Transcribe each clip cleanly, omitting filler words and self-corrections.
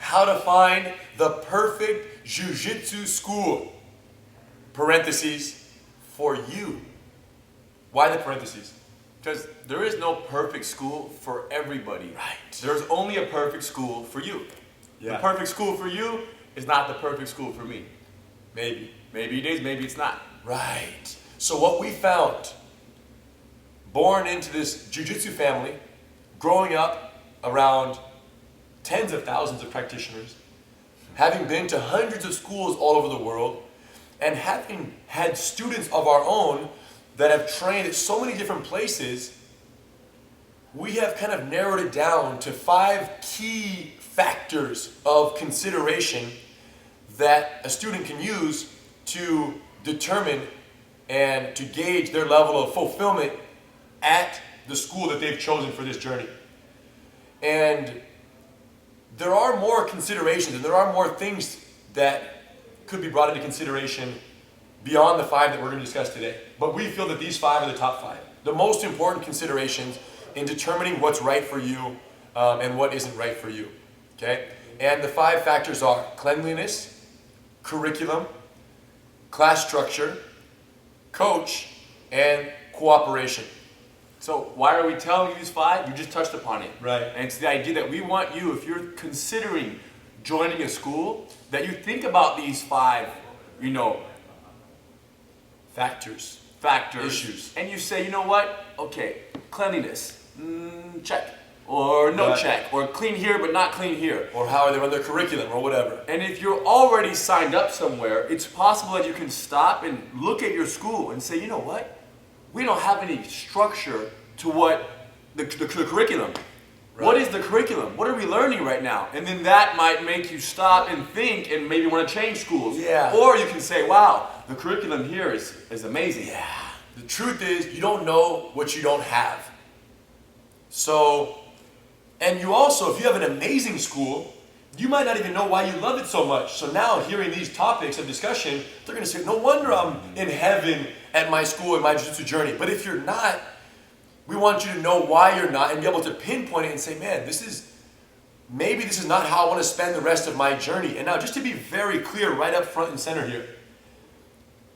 how to find the perfect Jiu-Jitsu school. Parentheses, for you. Why the parentheses? Because there is no perfect school for everybody. Right. There's only a perfect school for you. Yeah. The perfect school for you is not the perfect school for me. Maybe. Maybe it is, maybe it's not. Right. So what we found, born into this Jiu-Jitsu family, growing up around tens of thousands of practitioners, having been to hundreds of schools all over the world, and having had students of our own that have trained at so many different places, we have kind of narrowed it down to 5 key factors of consideration that a student can use to determine and to gauge their level of fulfillment at the school that they've chosen for this journey. And there are more considerations and there are more things that could be brought into consideration beyond the 5 that we're going to discuss today. But we feel that these 5 are the top 5. The most important considerations in determining what's right for you and what isn't right for you. Okay? And the 5 factors are cleanliness, curriculum, class structure, coach, and cooperation. So why are we telling you these 5? You just touched upon it. Right. And it's the idea that we want you, if you're considering joining a school, that you think about these 5, Factors. issues. And you say, you know what? Okay, cleanliness, check. Or no Right. check. Or clean here but not clean here. Or how they run their curriculum or whatever. And if you're already signed up somewhere, it's possible that you can stop and look at your school and say, you know what? We don't have any structure to what the curriculum. Right. What is the curriculum? What are we learning right now? And then that might make you stop and think and maybe want to change schools. Yeah. Or you can say, wow, the curriculum here is amazing. Yeah. The truth is, you don't know what you don't have. So, and you also, if you have an amazing school, you might not even know why you love it so much. So now, hearing these topics of discussion, they're going to say, no wonder I'm in heaven at my school and my Jiu-Jitsu journey. But if you're not, we want you to know why you're not and be able to pinpoint it and say, man, maybe this is not how I want to spend the rest of my journey. And now, just to be very clear right up front and center here,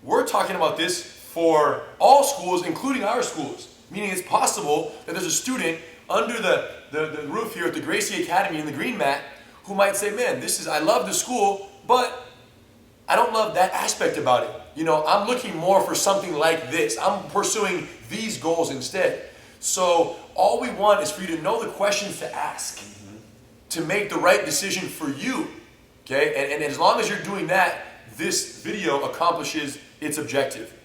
we're talking about this for all schools, including our schools. Meaning it's possible that there's a student under the roof here at the Gracie Academy in the Green Mat who might say, man, I love the school, but I don't love that aspect about it. I'm looking more for something like this. I'm pursuing these goals instead. So all we want is for you to know the questions to ask to make the right decision for you. Okay? And as long as you're doing that, this video accomplishes its objective.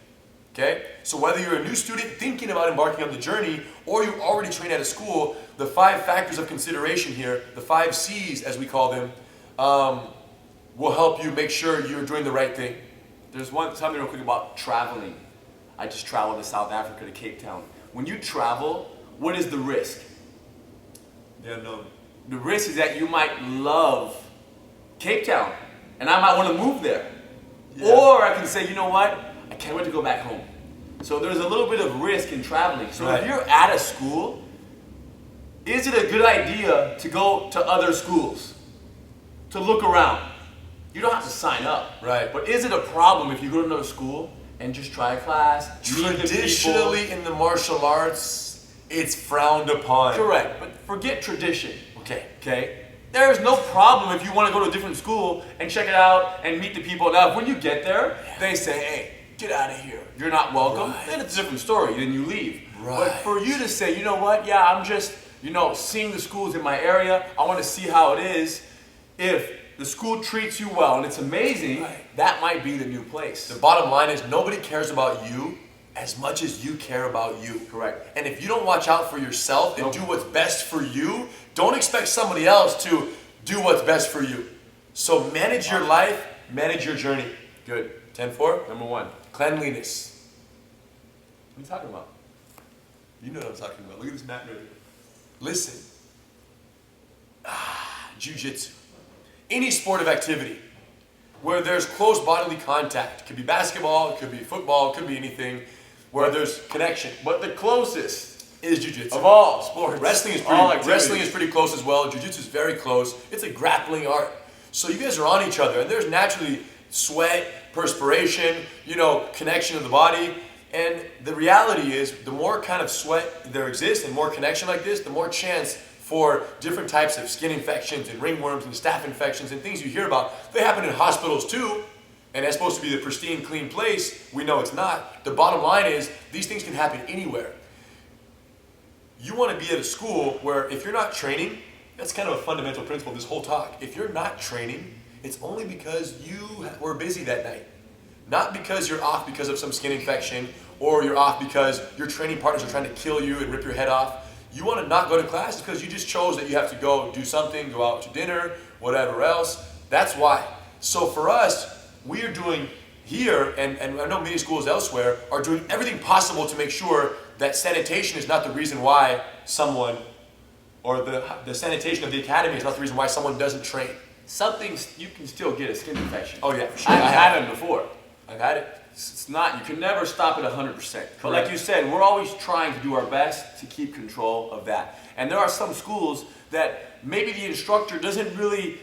Okay? So whether you're a new student thinking about embarking on the journey or you already train at a school, the 5 factors of consideration here, the 5 C's as we call them, will help you make sure you're doing the right thing. There's something real quick about traveling. I just traveled to South Africa, to Cape Town. When you travel, what is the risk? The unknown. The risk is that you might love Cape Town and I might want to move there. Yeah. Or I can say, you know what? I can't wait to go back home. So there's a little bit of risk in traveling. So Right. if you're at a school, is it a good idea to go to other schools? To look around? You don't have to sign up. Right. But is it a problem if you go to another school and just try a class? Traditionally in the martial arts, it's frowned upon. Correct. But forget tradition. Okay. There's no problem if you want to go to a different school and check it out and meet the people. Now, when you get there, they say, hey, get out of here. You're not welcome. Right. Then it's a different story. Then you leave. Right. But for you to say, you know what? Yeah, I'm just, seeing the schools in my area. I want to see how it is. If the school treats you well and it's amazing, Right. that might be the new place. The bottom line is nobody cares about you as much as you care about you. Correct. And if you don't watch out for yourself and do what's best for you, don't expect somebody else to do what's best for you. So manage your life, manage your journey. Good. 10-4. Number 1. Cleanliness. What are you talking about? You know what I'm talking about. Look at this mat right here. Listen. Jiu-Jitsu. Any sport of activity where there's close bodily contact. It could be basketball, it could be football, it could be anything where there's connection. But the closest is Jiu-Jitsu. Of all sports. Wrestling is pretty close as well. Jiu-Jitsu is very close. It's a grappling art. So you guys are on each other, and there's naturally sweat, perspiration, connection of the body. And the reality is, the more kind of sweat there exists and more connection like this, the more chance for different types of skin infections and ringworms and staph infections and things you hear about. They happen in hospitals too, and that's supposed to be the pristine, clean place. We know it's not. The bottom line is, these things can happen anywhere. You want to be at a school where if you're not training, that's kind of a fundamental principle of this whole talk. If you're not training, it's only because you were busy that night. Not because you're off because of some skin infection, or you're off because your training partners are trying to kill you and rip your head off. You want to not go to class because you just chose that you have to go do something, go out to dinner, whatever else. That's why. So for us, we are doing here, and I know many schools elsewhere, are doing everything possible to make sure that sanitation is not the reason why someone, or the sanitation of the academy is not the reason why someone doesn't train. You can still get a skin infection. Oh yeah, for sure. I've had them before. I've had it. It's not, you can never stop at 100%. But like you said, we're always trying to do our best to keep control of that. And there are some schools that maybe the instructor doesn't really,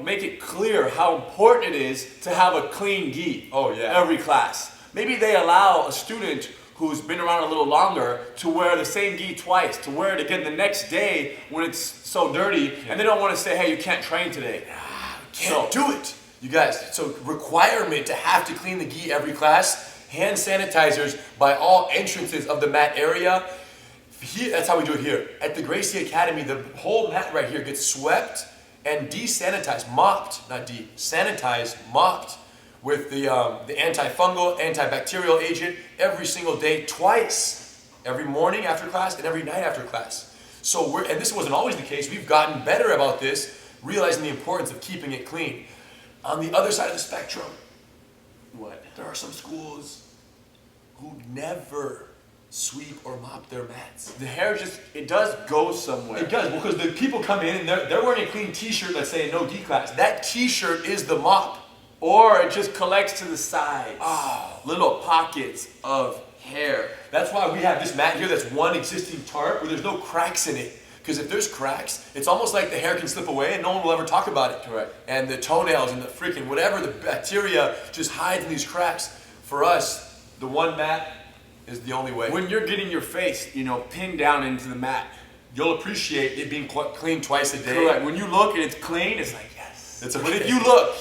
make it clear how important it is to have a clean gi. Oh yeah. Every class. Maybe they allow a student who's been around a little longer to wear the same gi twice, to wear it again the next day when it's so dirty, and they don't want to say, hey, you can't train today. Can't do it. You guys, so requirement to have to clean the gi every class, hand sanitizers by all entrances of the mat area. Here, that's how we do it here. At the Gracie Academy, the whole mat right here gets swept and desanitized, mopped, not sanitized, mopped with the antifungal, antibacterial agent every single day, twice, every morning after class and every night after class. So and this wasn't always the case. We've gotten better about this, realizing the importance of keeping it clean. On the other side of the spectrum, there are some schools who never sweep or mop their mats. The hair it does go somewhere. It does, because the people come in and they're wearing a clean t-shirt, let's say a no gi class. That t-shirt is the mop. Or it just collects to the sides. Little pockets of hair. That's why we have this mat here that's one existing tarp where there's no cracks in it. Because if there's cracks, it's almost like the hair can slip away and no one will ever talk about it. Correct. And the toenails and the freaking whatever, the bacteria just hides in these cracks. For us, the one mat is the only way. When you're getting your face, pinned down into the mat, you'll appreciate it being clean twice a day. Correct. When you look and it's clean, it's like, yes. It's okay. But if you look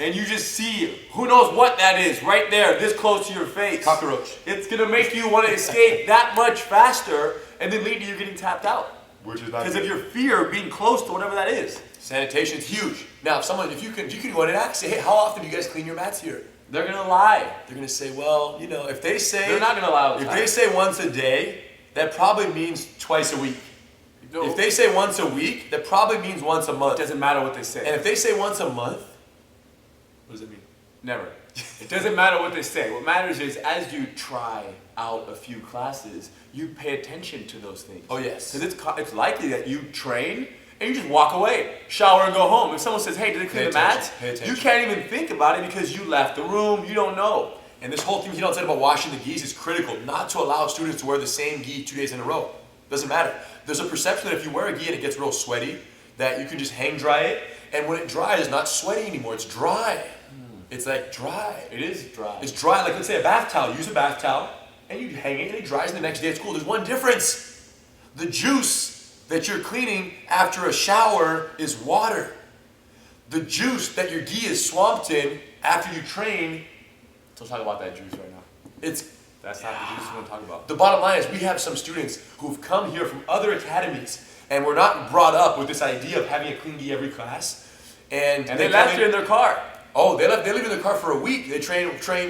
and you just see who knows what that is right there, this close to your face. Cockroach. It's going to make you want to escape that much faster and then lead to you getting tapped out. Which is not because of your fear of being close to whatever that is. Sanitation is huge. Now, if you can go in and ask, say, hey, how often do you guys clean your mats here? They're gonna lie. They're gonna say, well, if they say they're not gonna lie. If they say once a day, that probably means twice a week. No. If they say once a week, that probably means once a month. It doesn't matter what they say. And if they say once a month, what does it mean? Never. It doesn't matter what they say. What matters is as you try out a few classes, you pay attention to those things. Oh yes. Because it's likely that you train and you just walk away, shower and go home. If someone says, hey, did they clean the mats? You can't even think about it because you left the room, you don't know. And this whole thing he said about washing the gis is critical, not to allow students to wear the same gi 2 days in a row. Doesn't matter. There's a perception that if you wear a gi and it gets real sweaty, that you can just hang dry it, and when it dries, it's not sweaty anymore, it's dry. It's like dry. It is dry. It's dry, like let's say a bath towel. Use a bath towel, and you hang it, and it dries the next day at school. There's one difference. The juice that you're cleaning after a shower is water. The juice that your gi is swamped in after you train. Let's talk about that juice right now. That's not the juice we want to talk about. The bottom line is we have some students who've come here from other academies, and we're not brought up with this idea of having a clean gi every class. And they left it in their car. Oh, they leave in the car for a week. They train, dries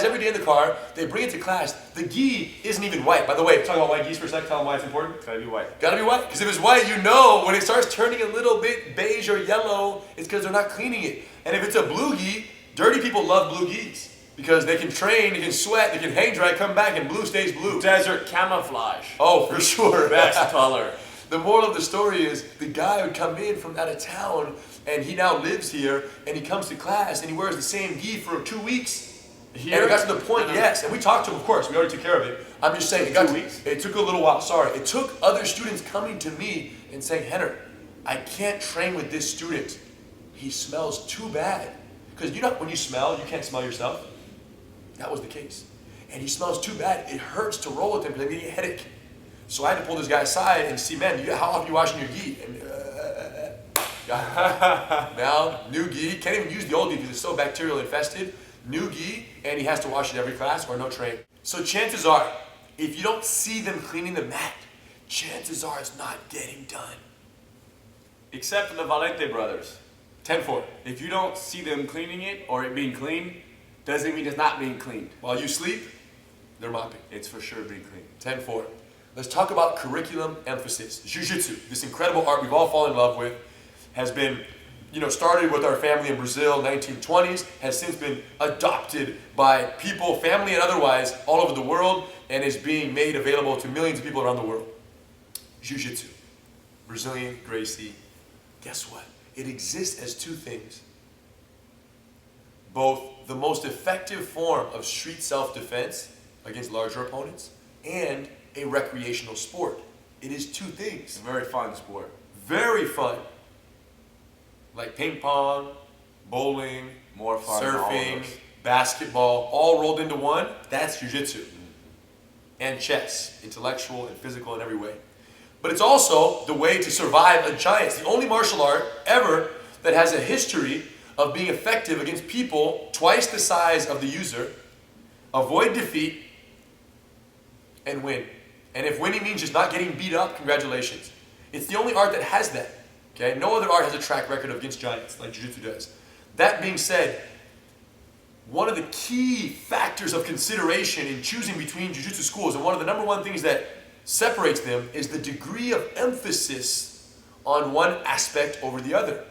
every day in the car. They bring it to class. The gi isn't even white. By the way, talk about white gis for a second. Tell them why it's important. It's gotta be white. Gotta be white. Because if it's white, when it starts turning a little bit beige or yellow, it's because they're not cleaning it. And if it's a blue gi, dirty people love blue gis. Because they can train, they can sweat, they can hang dry, come back, and blue stays blue. Desert camouflage. Oh, for sure. Best color. The moral of the story is the guy would come in from out of town, and he now lives here, and he comes to class, and he wears the same gi for 2 weeks. And it got to the point, yes, and we talked to him, of course, we already took care of it. I'm just saying, it took a little while, sorry. It took other students coming to me and saying, Henner, I can't train with this student. He smells too bad. Because you know, when you smell, you can't smell yourself. That was the case. And he smells too bad, it hurts to roll with him because I'm getting a headache. So I had to pull this guy aside and see, man, how often are you washing your gi? And now, new gi, can't even use the old gi because it's so bacterial infested. New gi, and he has to wash it every class or no train. So chances are, if you don't see them cleaning the mat, chances are it's not getting done. Except for the Valente brothers. 10-4. If you don't see them cleaning it or it being cleaned, doesn't mean it's not being cleaned. While you sleep, they're mopping. It's for sure being cleaned. 10-4. Let's talk about curriculum emphasis. Jiu-Jitsu, this incredible art we've all fallen in love with, has been started with our family in Brazil, 1920s, has since been adopted by people, family and otherwise, all over the world, and is being made available to millions of people around the world. Jiu-Jitsu, Brazilian Gracie. Guess what? It exists as two things. Both the most effective form of street self-defense against larger opponents and a recreational sport. It is two things. It's a very fun sport. Very fun. Like ping pong, bowling, more fun, surfing, basketball, all rolled into one. That's jiu-jitsu. And chess, intellectual and physical in every way. But it's also the way to survive a giant. It's the only martial art ever that has a history of being effective against people twice the size of the user, avoid defeat, and win. And if winning means just not getting beat up, congratulations. It's the only art that has that. Okay? No other art has a track record of against giants like Jiu-Jitsu does. That being said, one of the key factors of consideration in choosing between Jiu-Jitsu schools, and one of the number one things that separates them, is the degree of emphasis on one aspect over the other.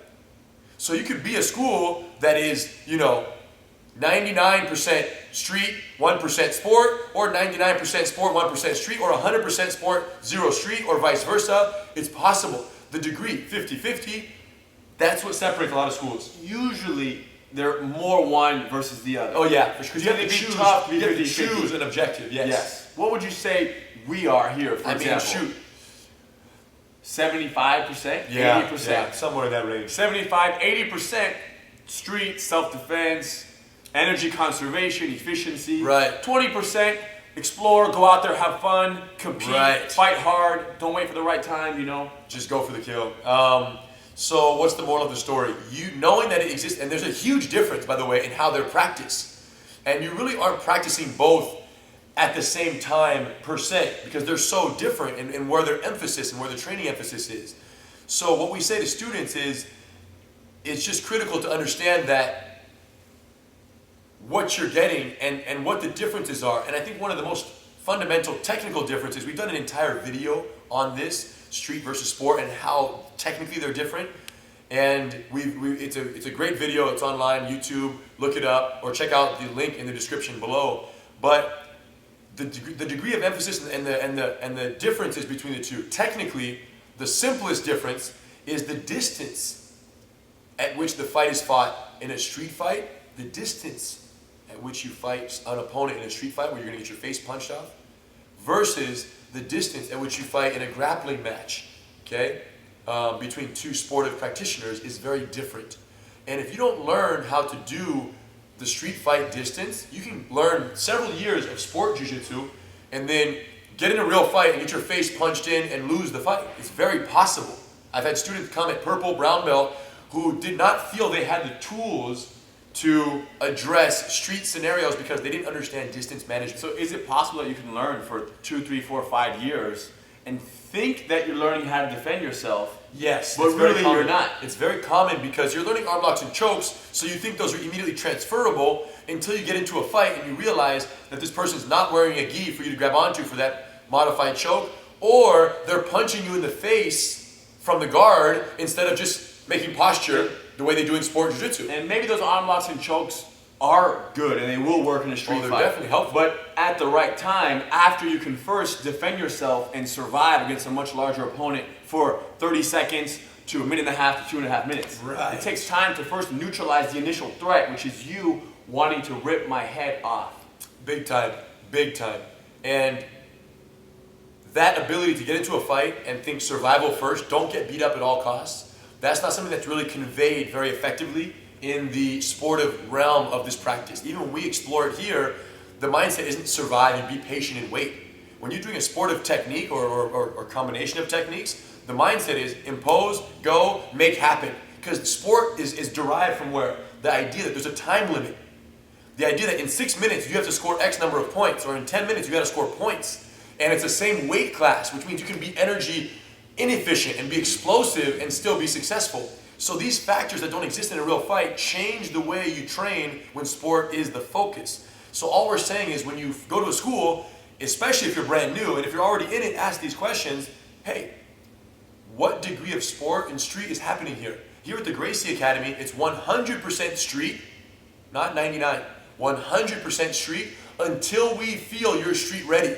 So you could be a school that is, 99% street, 1% sport, or 99% sport, 1% street, or 100% sport, 0 street, or vice versa. It's possible. The degree, 50-50, that's what separates a lot of schools. Usually, they're more one versus the other. Oh yeah, because you have to choose an objective, yes. What would you say we are here, for example? Shoot. 75%, 80%? Yeah, somewhere in that range. 75, 80% street, self-defense, energy conservation, efficiency. Right. 20% explore, go out there, have fun, compete, right. Fight hard, don't wait for the right time, Just go for the kill. So what's the moral of the story? Knowing that it exists, and there's a huge difference, by the way, in how they're practiced. And you really aren't practicing both at the same time per se, because they're so different in where their emphasis and where the training emphasis is. So what we say to students is, it's just critical to understand that what you're getting and what the differences are. And I think one of the most fundamental technical differences, we've done an entire video on this, street versus sport, and how technically they're different. And it's a great video. It's online, YouTube. Look it up, or check out the link in the description below. But the degree of emphasis and the differences between the two. Technically, the simplest difference is the distance at which the fight is fought in a street fight. The distance at which you fight an opponent in a street fight, where you're going to get your face punched off, versus the distance at which you fight in a grappling match, okay, between two sportive practitioners is very different. And if you don't learn how to do the street fight distance, you can learn several years of sport jiu-jitsu and then get in a real fight and get your face punched in and lose the fight. It's very possible. I've had students come at purple, brown belt who did not feel they had the tools to address street scenarios because they didn't understand distance management. So is it possible that you can learn for 2, 3, 4, 5 years and think that you're learning how to defend yourself? Yes, but really you're not. It's very common because you're learning arm locks and chokes, so you think those are immediately transferable until you get into a fight and you realize that this person's not wearing a gi for you to grab onto for that modified choke, or they're punching you in the face from the guard instead of just making posture the way they do in sport jiu-jitsu. And maybe those arm locks and chokes are good and they will work in a street they're fight. Definitely helpful. But at the right time, after you can first defend yourself and survive against a much larger opponent for 30 seconds to a minute and a half to 2.5 minutes. Right. It takes time to first neutralize the initial threat, which is you wanting to rip my head off. Big time, big time. And that ability to get into a fight and think survival first, don't get beat up at all costs, that's not something that's really conveyed very effectively in the sportive realm of this practice. Even when we explore it here, the mindset isn't survive and be patient and wait. When you're doing a sportive technique or combination of techniques, the mindset is impose, go, make happen. Because sport is derived from where? The idea that there's a time limit. The idea that in 6 minutes you have to score X number of points, or in 10 minutes you got to score points. And it's the same weight class, which means you can be energy inefficient and be explosive and still be successful. So these factors that don't exist in a real fight change the way you train when sport is the focus. So all we're saying is when you go to a school, especially if you're brand new, and if you're already in it, ask these questions. Hey, what degree of sport and street is happening here? Here at the Gracie Academy, it's 100% street, not 99, 100% street until we feel you're street ready.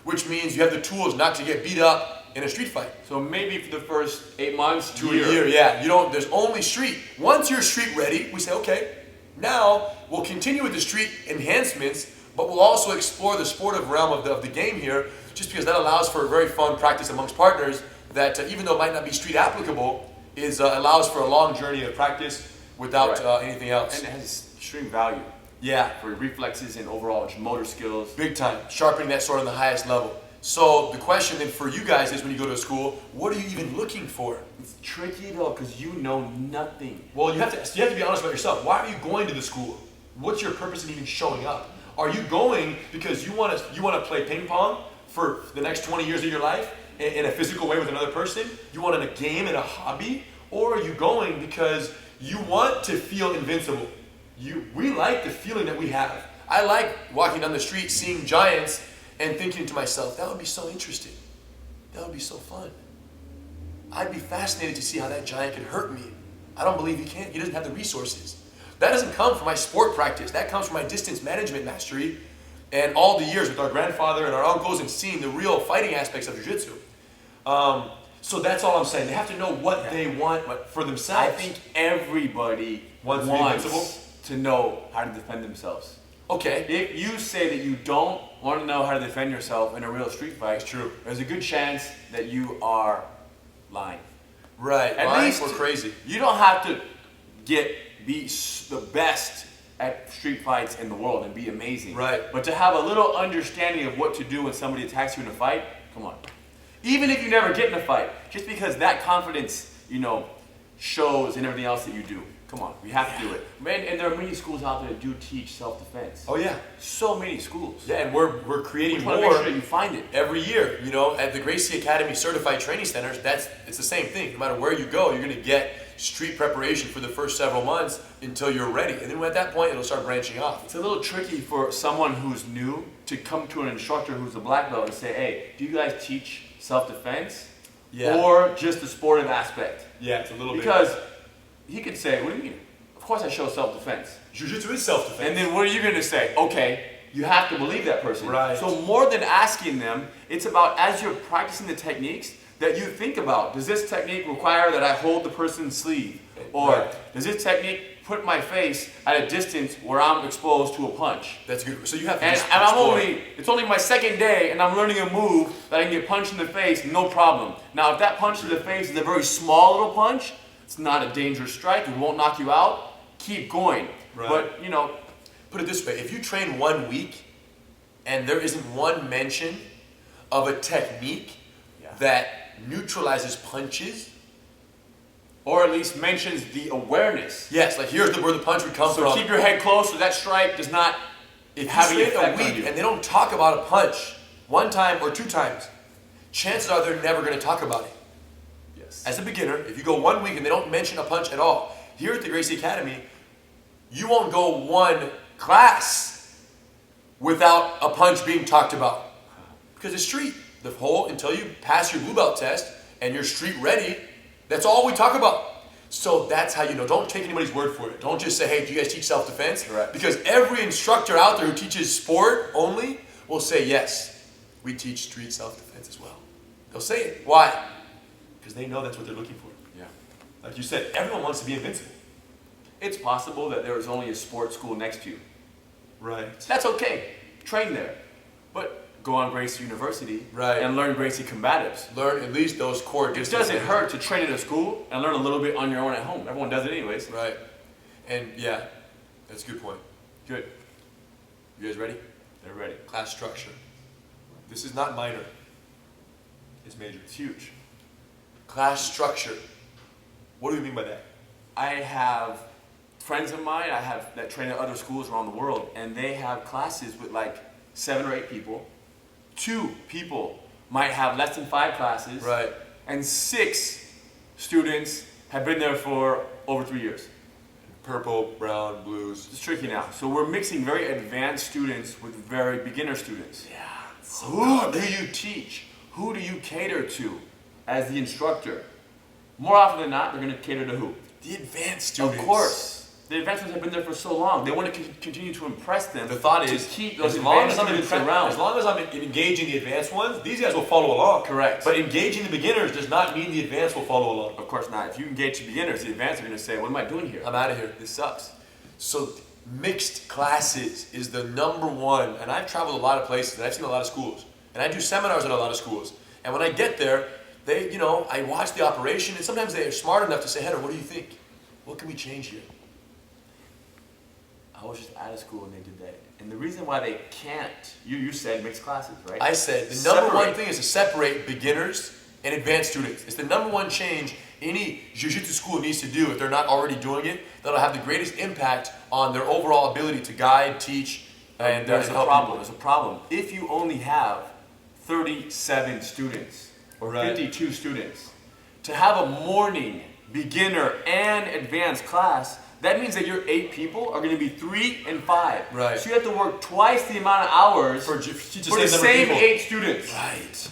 Which means you have the tools not to get beat up in a street fight. So maybe for the first 8 months to a year. Yeah. There's only street. Once you're street ready, we say, okay, now we'll continue with the street enhancements, but we'll also explore the sportive realm of the game here, just because that allows for a very fun practice amongst partners that even though it might not be street applicable, allows for a long journey of practice without anything else. And it has extreme value. Yeah. For reflexes and overall motor skills. Big time. Sharpening that sword on the highest level. So the question then for you guys is when you go to a school, what are you even looking for? It's tricky though, because you know nothing. Well, you have to be honest about yourself. Why are you going to the school? What's your purpose in even showing up? Are you going because you want to play ping pong for the next 20 years of your life in a physical way with another person? You want a game and a hobby? Or are you going because you want to feel invincible? We like the feeling that we have. I like walking down the street, seeing giants, and thinking to myself, that would be so interesting. That would be so fun. I'd be fascinated to see how that giant could hurt me. I don't believe he can. He doesn't have the resources. That doesn't come from my sport practice. That comes from my distance management mastery and all the years with our grandfather and our uncles and seeing the real fighting aspects of Jiu-Jitsu. So that's all I'm saying. They have to know what they want for themselves. I think everybody wants to know how to defend themselves. Okay. If you say that you don't want to know how to defend yourself in a real street fight, it's true. There's a good chance that you are lying. Right. At least we're crazy. You don't have to be the best at street fights in the world and be amazing. Right. But to have a little understanding of what to do when somebody attacks you in a fight, come on. Even if you never get in a fight, just because that confidence, shows in everything else that you do. Come on, we have to do it. And there are many schools out there that do teach self-defense. Oh yeah. So many schools. Yeah, and we're creating more. Make sure that you find it. Every year. At the Gracie Academy Certified Training Centers, it's the same thing. No matter where you go, you're going to get street preparation for the first several months until you're ready. And then at that point, it'll start branching off. It's a little tricky for someone who's new to come to an instructor who's a black belt and say, hey, do you guys teach self-defense? Yeah. Or just the sportive aspect? Yeah, it's a little bit. Because he could say, what do you mean? Of course I show self-defense. Jiu-Jitsu is self-defense. And then what are you going to say? Okay, you have to believe that person. Right. So more than asking them, it's about as you're practicing the techniques that you think about, does this technique require that I hold the person's sleeve? Or does this technique put my face at a distance where I'm exposed to a punch? That's good. So you have to it's only my second day and I'm learning a move that I can get punched in the face, no problem. Now if that punch in the face is a very small little punch, it's not a dangerous strike, it won't knock you out, keep going. Right. But put it this way, if you train 1 week and there isn't one mention of a technique that neutralizes punches, or at least mentions the awareness. Yes, like here's where the punch would come from. So keep your head close so that strike does not have any effect on you. And they don't talk about a punch 1 time or 2 times, chances are they're never going to talk about it. Yes. As a beginner, if you go 1 week and they don't mention a punch at all, here at the Gracie Academy, you won't go 1 class without a punch being talked about. Because it's street. The whole, until you pass your blue belt test and you're street ready, that's all we talk about. So that's how you know. Don't take anybody's word for it. Don't just say, hey, do you guys teach self-defense? Correct. Because every instructor out there who teaches sport only will say, yes, we teach street self-defense as well. They'll say it. Why? Because they know that's what they're looking for. Yeah. Like you said, everyone wants to be invincible. It's possible that there is only a sports school next to you. Right. That's okay. Train there. But go on Gracie University Right. and learn Gracie combatives. Learn at least those core It disciplines. doesn't hurt to train at a school and learn a little bit on your own at home. Everyone does it anyways. Right. And yeah, that's a good point. Good. You guys ready? They're ready. Class structure. This is not minor. It's major. It's huge. Class structure. What do you mean by that? I have friends of mine that train at other schools around the world, and they have classes with like 7 or 8 people. 2 people might have less than 5 classes. Right. And 6 students have been there for over 3 years. Purple, brown, blues. It's tricky now. So we're mixing very advanced students with very beginner students. Yeah. So Who do you teach? Who do you cater to as the instructor? More often than not, they're going to cater to who? The advanced students. Of course. The advanced ones have been there for so long. They want to continue to impress them. The thought to is, keep those as long as advanced students around. as long as I'm engaging the advanced ones, these guys will follow along. Correct. But engaging the beginners does not mean the advanced will follow along. Of course not. If you engage the beginners, the advanced are going to say, what am I doing here? I'm out of here. This sucks. So mixed classes is the number one. And I've traveled a lot of places and I've seen a lot of schools. And I do seminars at a lot of schools. And when I get there, I watch the operation, and sometimes they're smart enough to say, Henry, what do you think? What can we change here? I was just out of school and they did that. And the reason why they can't, you said mixed classes, right? I said the number one thing is to separate beginners and advanced students. It's the number one change any Jiu-Jitsu school needs to do if they're not already doing it. That'll have the greatest impact on their overall ability to guide, teach, and there's a help problem. people. There's a problem. If you only have 37 students or Right. 52 students, to have a morning, beginner, and advanced class, that means that your 8 people are going to be 3 and 5. Right. So you have to work twice the amount of hours For for the the same number of same people. 8 students. Right.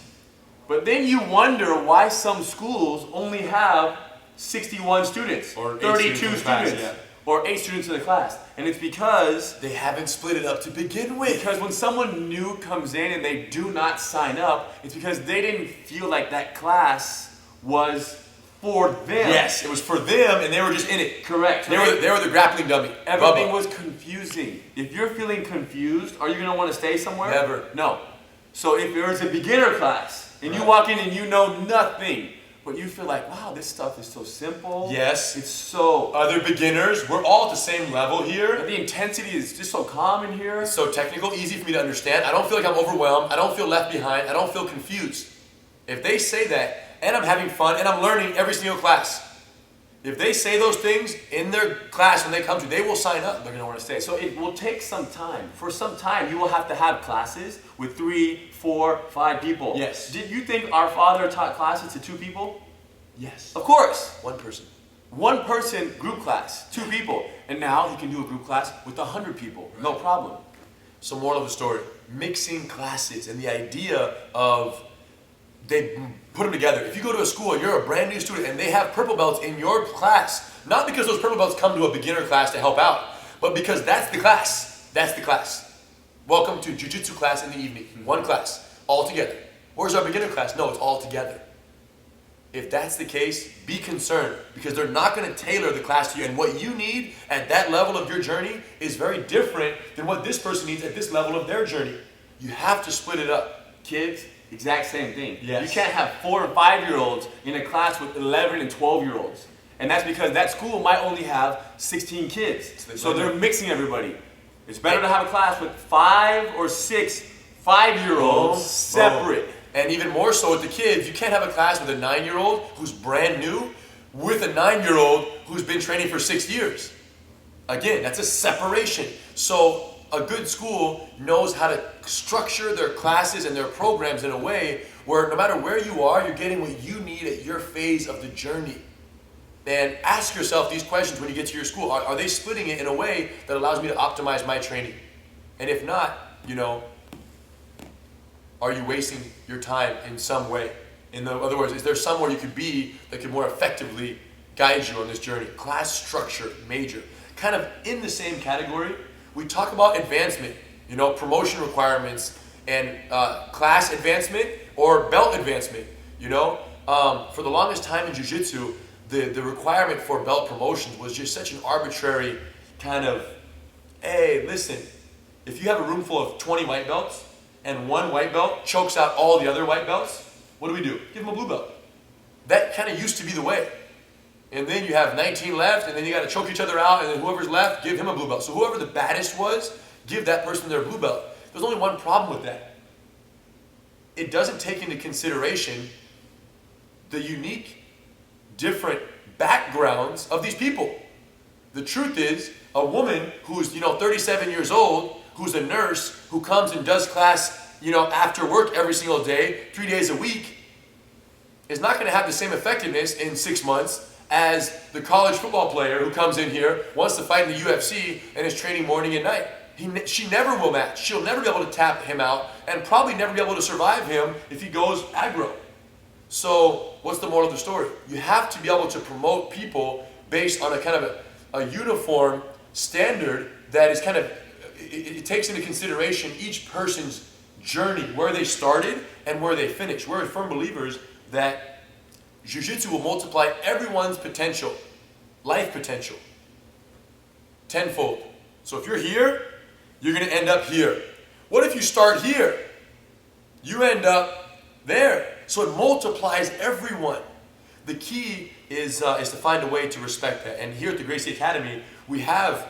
But then you wonder why some schools only have 61 students, Or 8 32 students in the students, class, yeah. or 8 students in the class. And it's because They haven't split it up to begin with. Because when someone new comes in and they do not sign up, it's because they didn't feel like that class was for them. Yes, it was for them, and they were just in it. Correct. They were the grappling dummy. Everything Bubba. was confusing. If you're feeling confused, are you going to want to stay somewhere? Never. No. So if there's a beginner class, and you walk in and you know nothing, but you feel like, wow, this stuff is so simple. Yes. It's so... Other beginners, we're all at the same level here. the intensity is just so calm in here. It's so technical, easy for me to understand. I don't feel like I'm overwhelmed. I don't feel left behind. I don't feel confused. If they say that, and I'm having fun, and I'm learning every single class, if they say those things in their class when they come to, they will sign up. They're going to want to stay. So it will take some time. For some time, you will have to have classes with 3, 4, 5 people. Yes. Did you think our father taught classes to 2 people? Yes. Of course. One person. 1 person group class, 2 people. And now he can do a group class with 100 people. No problem. So moral of the story, mixing classes and the idea of they put them together. If you go to a school and you're a brand new student and they have purple belts in your class, not because those purple belts come to a beginner class to help out, but because that's the class. That's the class. Welcome to Jiu-Jitsu class in the evening. 1 class, all together. Where's our beginner class? No, it's all together. If that's the case, be concerned because they're not going to tailor the class to you. And what you need at that level of your journey is very different than what this person needs at this level of their journey. You have to split it up. Kids, exact same thing. Yes. You can't have 4 and 5-year-olds in a class with 11 and 12-year-olds. And that's because that school might only have 16 kids. So they're mixing everybody. It's better to have a class with 5 or 6 5-year-olds separate. And even more so with the kids, you can't have a class with a 9-year-old who's brand new with a 9-year-old who's been training for 6 years. Again, that's a separation. So a good school knows how to structure their classes and their programs in a way where no matter where you are, you're getting what you need at your phase of the journey. And ask yourself these questions when you get to your school. Are they splitting it in a way that allows me to optimize my training? And if not, are you wasting your time in some way? In other words, is there somewhere you could be that could more effectively guide you on this journey? Class structure, major. Kind of in the same category, we talk about advancement, promotion requirements and class advancement or belt advancement. For the longest time in Jiu-Jitsu, the requirement for belt promotions was just such an arbitrary kind of, hey, listen, if you have a room full of 20 white belts and one white belt chokes out all the other white belts, what do we do? Give them a blue belt. That kind of used to be the way. And then you have 19 left, and then you got to choke each other out, and then whoever's left, give him a blue belt. So whoever the baddest was, give that person their blue belt. There's only one problem with that. It doesn't take into consideration the unique, different backgrounds of these people. The truth is, a woman who's 37 years old, who's a nurse, who comes and does class after work every single day, 3 days a week, is not going to have the same effectiveness in 6 months as the college football player who comes in here, wants to fight in the UFC, and is training morning and night. She never will match. She'll never be able to tap him out, and probably never be able to survive him if he goes aggro. So what's the moral of the story? You have to be able to promote people based on a kind of a uniform standard that is kind of, it takes into consideration each person's journey, where they started and where they finished. We're firm believers that Jiu-Jitsu will multiply everyone's potential, life potential, tenfold. So if you're here, you're going to end up here. What if you start here? You end up there. So it multiplies everyone. The key is to find a way to respect that. And here at the Gracie Academy, we have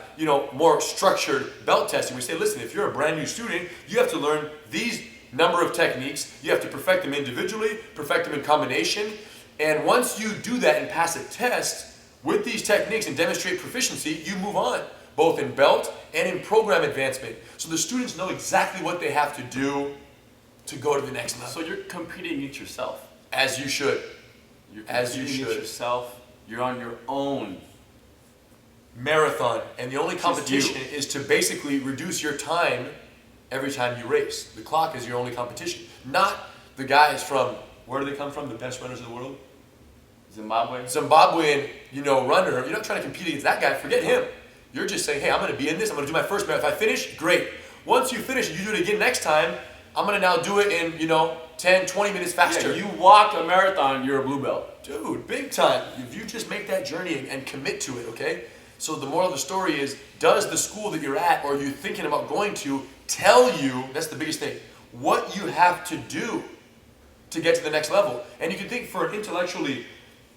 more structured belt testing. We say, listen, if you're a brand new student, you have to learn these number of techniques. You have to perfect them individually, perfect them in combination. And once you do that and pass a test with these techniques and demonstrate proficiency, you move on, both in belt and in program advancement. So the students know exactly what they have to do to go to the next level. So you're competing against yourself. As you should. You're As you competing should. against yourself. You're on your own. Marathon. And the only competition is to basically reduce your time every time you race. The clock is your only competition. Not the guys from, where do they come from? The best runners in the world? Zimbabwean, runner. You're not trying to compete against that guy. Forget him. You're just saying, hey, I'm going to be in this. I'm going to do my first marathon. If I finish, great. Once you finish and you do it again next time, I'm going to now do it in, 10, 20 minutes faster. Yeah, you walked a marathon, you're a blue belt. Dude, big time. If you just make that journey and commit to it, okay? So the moral of the story is, does the school that you're at or you're thinking about going to tell you, that's the biggest thing, what you have to do to get to the next level? And you can think, for an intellectually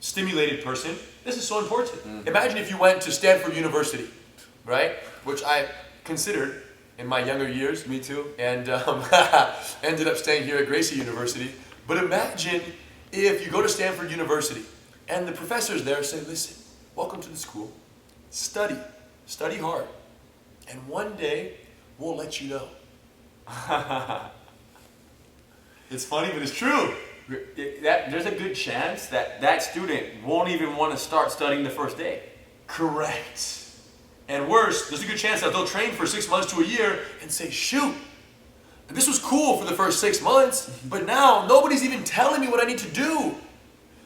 stimulated person, this is so important. Mm-hmm. Imagine if you went to Stanford University, right? Which I considered in my younger years. Me too. And ended up staying here at Gracie University. But imagine if you go to Stanford University and the professors there say, listen, welcome to the school. Study hard. And one day, we'll let you know. It's funny, but it's true. There's a good chance that student won't even want to start studying the first day. Correct. And worse, there's a good chance that they'll train for 6 months to a year and say, shoot, this was cool for the first 6 months, but now nobody's even telling me what I need to do.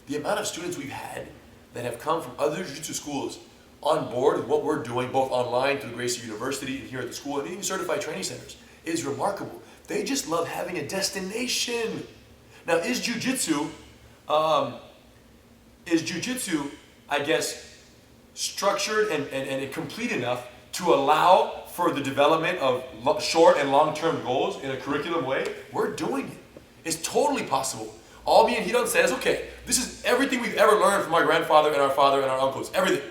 The amount of students we've had that have come from other jiu-jitsu schools on board with what we're doing, both online through Gracie University and here at the school, and even certified training centers, is remarkable. They just love having a destination. Now, is jiu-jitsu, I guess, structured and complete enough to allow for the development of short and long-term goals in a curriculum way? We're doing it. It's totally possible. All me and Hidon says, okay, this is everything we've ever learned from our grandfather and our father and our uncles, everything.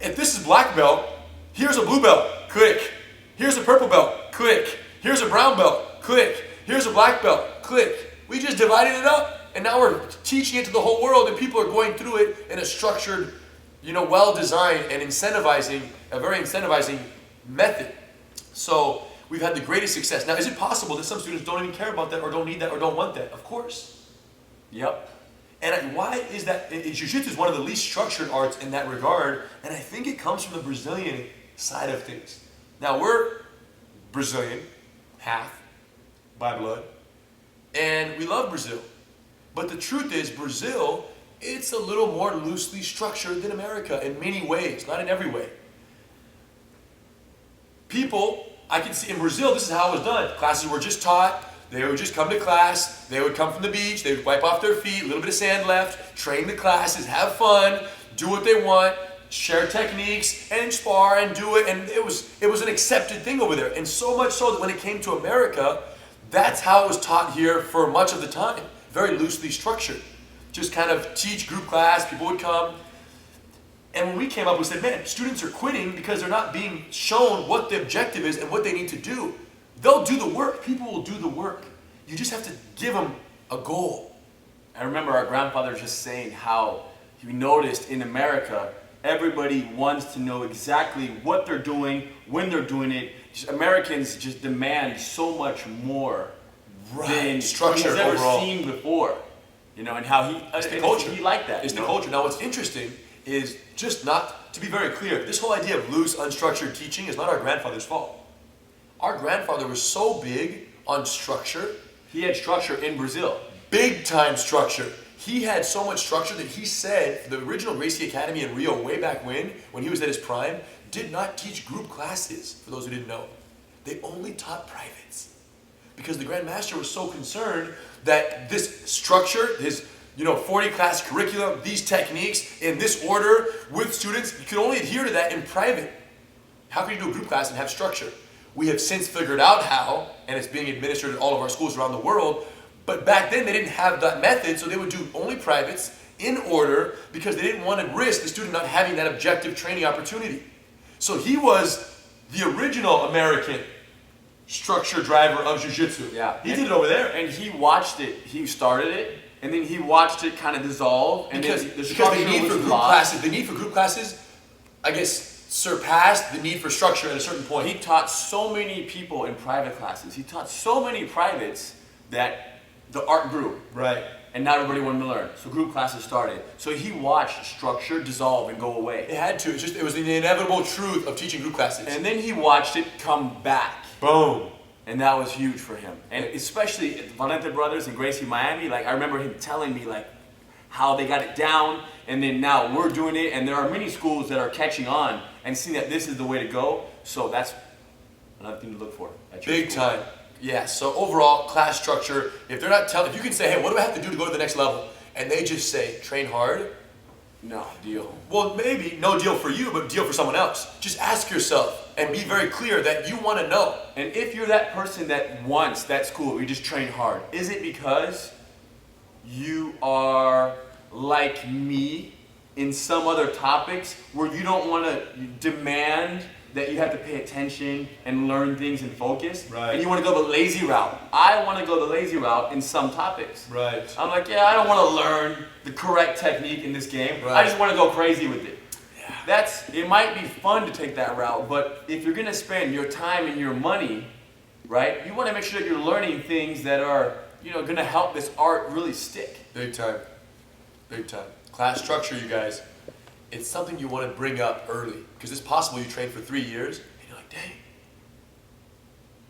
If this is black belt, here's a blue belt, click. Here's a purple belt, click. Here's a brown belt, click. Here's a black belt, click. We just divided it up, and now we're teaching it to the whole world, and people are going through it in a structured, well-designed and a very incentivizing method. So we've had the greatest success. Now, is it possible that some students don't even care about that or don't need that or don't want that? Of course. Yep. And why is that? Jiu-Jitsu is one of the least structured arts in that regard, and I think it comes from the Brazilian side of things. Now, we're Brazilian, half, by blood, and we love Brazil. But the truth is, Brazil, it's a little more loosely structured than America in many ways, not in every way. People, I can see in Brazil, this is how it was done. Classes were just taught. They would just come to class. They would come from the beach. They would wipe off their feet, a little bit of sand left, train the classes, have fun. do what they want, share techniques, and spar and do it. And it was an accepted thing over there. And so much so that when it came to America, that's how it was taught here for much of the time. Very loosely structured. Just kind of teach group class, people would come. And when we came up, we said, man, students are quitting because they're not being shown what the objective is and what they need to do. They'll do the work. People will do the work. You just have to give them a goal. I remember our grandfather just saying how he noticed in America, everybody wants to know exactly what they're doing, when they're doing it. Americans just demand so much more than structure he's ever overall. seen before. You know, and how It's the culture. He liked that. It's the culture. Now, what's interesting is just not, to be very clear, this whole idea of loose, unstructured teaching is not our grandfather's fault. Our grandfather was so big on structure. He had structure in Brazil. Big time structure. He had so much structure that he said the original Gracie Academy in Rio way back when he was at his prime, did not teach group classes, for those who didn't know. They only taught privates. Because the Grand Master was so concerned that this structure, his 40 class curriculum, these techniques in this order with students, you could only adhere to that in private. How can you do a group class and have structure? We have since figured out how, and it's being administered at all of our schools around the world, but back then they didn't have that method, so they would do only privates in order because they didn't want to risk the student not having that objective training opportunity. So he was the original American structure driver of Jiu-Jitsu. Yeah. He did it over there. And he watched it, he started it, and then he watched it kind of dissolve, and Because then the the structure need for was group lost. classes, the need for group classes, I guess, surpassed the need for structure at a certain point. He taught so many people in private classes. He taught so many privates that the art grew. Right. And not everybody wanted to learn. So group classes started. So he watched structure dissolve and go It away. had to. It was the inevitable truth of teaching group classes. And then he watched it come back. Boom. And that was huge for him. And especially at Valente Brothers in Gracie, Miami, like I remember him telling me like how they got it down, and then now we're doing it, and there are many schools that are catching on and seeing that this is the way to go. So that's another thing to look for at your Big school. time. Yeah, so overall, class structure, if they're not telling, if you can say, hey, what do I have to do to go to the next level? And they just say, train hard. No, deal. Well, maybe no deal for you, but deal for someone else. Just ask yourself and be very clear that you want to know. And if you're that person that wants that school, you just train hard, is it because you are like me in some other topics where you don't want to demand that you have to pay attention and learn things and focus? Right. And you want to go the lazy route. I want to go the lazy route in some topics. Right. I'm like, yeah, I don't want to learn the correct technique in this game. Right. I just want to go crazy with it. It might be fun to take that route, but if you're going to spend your time and your money, right, you want to make sure that you're learning things that are, going to help this art really stick. Big time. Big time. Class structure, you guys. It's something you want to bring up early. Because it's possible you train for 3 years, and you're like, dang,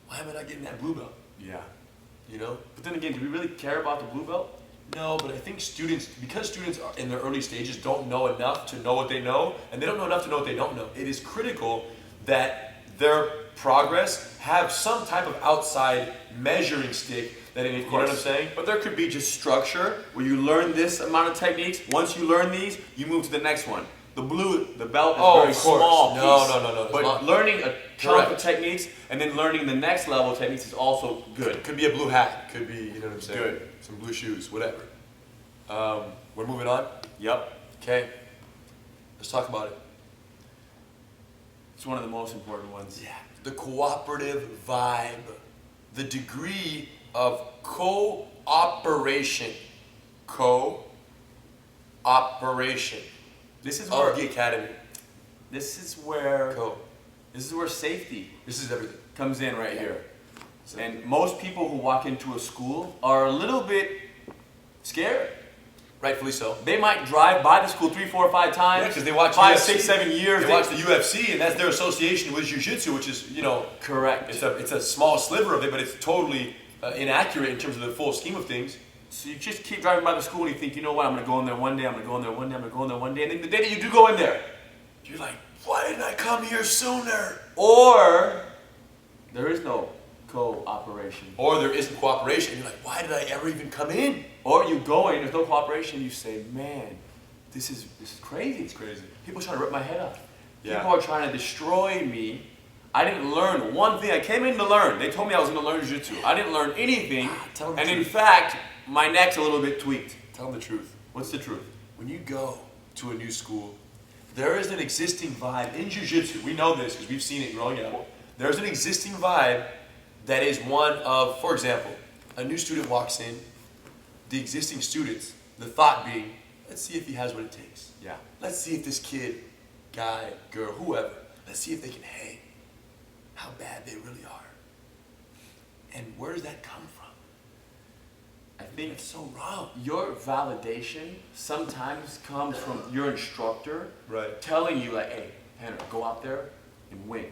why am I not getting that blue belt? Yeah. But But then again, do we really care about the blue belt? no, but I think because students are in their early stages don't know enough to know what they know, and they don't know enough to know what they don't know, it is critical that their progress have some type of outside measuring stick that, you know what I'm saying? But there could be just structure where you learn this amount of techniques. Once you learn these, you move to the next one. The belt is very of course. small piece. No. But learning a chunk Correct. of techniques and then learning the next level of techniques is also good. Could be a blue hat, could be, you know what I'm saying? Good. Some blue shoes, whatever. We're moving on? Yep. Okay. Let's talk about it. It's one of the most important ones. Yeah. The cooperative vibe. The degree of cooperation. Cooperation. This is Of where the academy. this is where Co. this is where safety This is everything. comes in right here. And most people who walk into a school are a little bit scared. Rightfully so. They might drive by the school 3, 4, 5 times. Yeah, because they watch 5, UFC. 6, 7 years. They watch the UFC, and that's their association with Jiu-Jitsu, which is, Correct. it's a small sliver of it, but it's totally inaccurate in terms of the full scheme of things. So you just keep driving by the school and you think, you know what, I'm going to go in there one day, I'm going to go in there one day, I'm going to go in there one day. And then the day that you do go in there, You're like, why didn't I come here sooner? or there is no cooperation. Or there isn't cooperation. You're like, why did I ever even come in? Or you go in, there's no cooperation, you say, man, this is crazy. It's crazy. People are trying to rip my head off. Yeah. People are trying to destroy me. I didn't learn one thing. I came in to learn. They told me I was going to learn Jiu-Jitsu. I didn't learn anything. Tell them the and in truth. fact, my neck's a little bit tweaked. Tell them the truth. What's the truth? When you go to a new school, there is an existing vibe in Jiu-Jitsu. We know this because we've seen it growing up. There's an existing vibe that is one of, for example, a new student walks in, the existing students, the thought being, let's see if he has what it takes. Yeah. Let's see if this kid, guy, girl, whoever, let's see if they can hang, how bad they really are. And where does that come from? I think It's so wrong. your validation sometimes comes from your instructor Right. telling you like, hey, Hannah, go out there and win.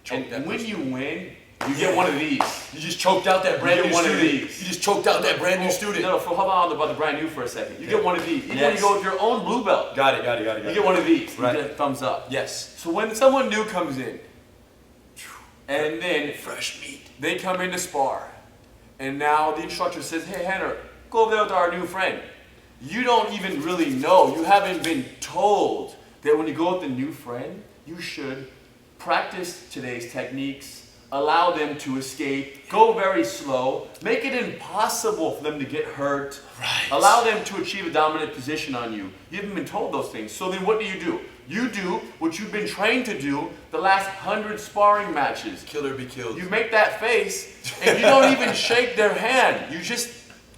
Choke that And when person. you win, you get one of these. You just choked out that brand You new get one of student. these. You just choked out that brand new student. No, hold on about the brand new for a second. You Okay. get one of these. Even when Yes. you go with your own blue belt, Got it. you get one of these. Right. You get a thumbs up. Yes. So when someone new comes in, and then Fresh meat. they come in to spar, and now the instructor says, hey, Hannah, go over there with our new friend. You don't even really know. You haven't been told that when you go with the new friend, you should practice today's techniques, allow them to escape, go very slow, make it impossible for them to get hurt, Right. allow them to achieve a dominant position on you. You haven't been told those things. So then what do? You do what you've been trained to do the last 100 sparring matches. Kill or be killed. You make that face, and you don't even shake their hand. You just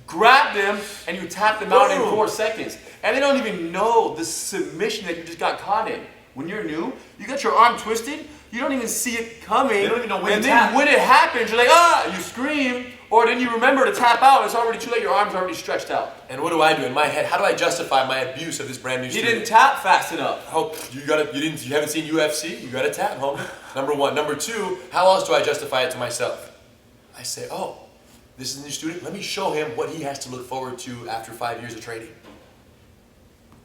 grab them, and you tap them out in Boom. 4 seconds. And they don't even know the submission that you just got caught in. When you're new, you got your arm twisted, you don't even see it coming. They don't even know when and to then tap. when it happens, you're like, you scream, or then you remember to tap out, it's already too late, your arm's already stretched out. And what do I do in my head? How do I justify my abuse of this brand new You student? didn't tap fast enough. Oh, you haven't seen UFC? You gotta tap, homie. Number one. Number two, how else do I justify it to myself? I say, oh, this is a new student. Let me show him what he has to look forward to after 5 years of training.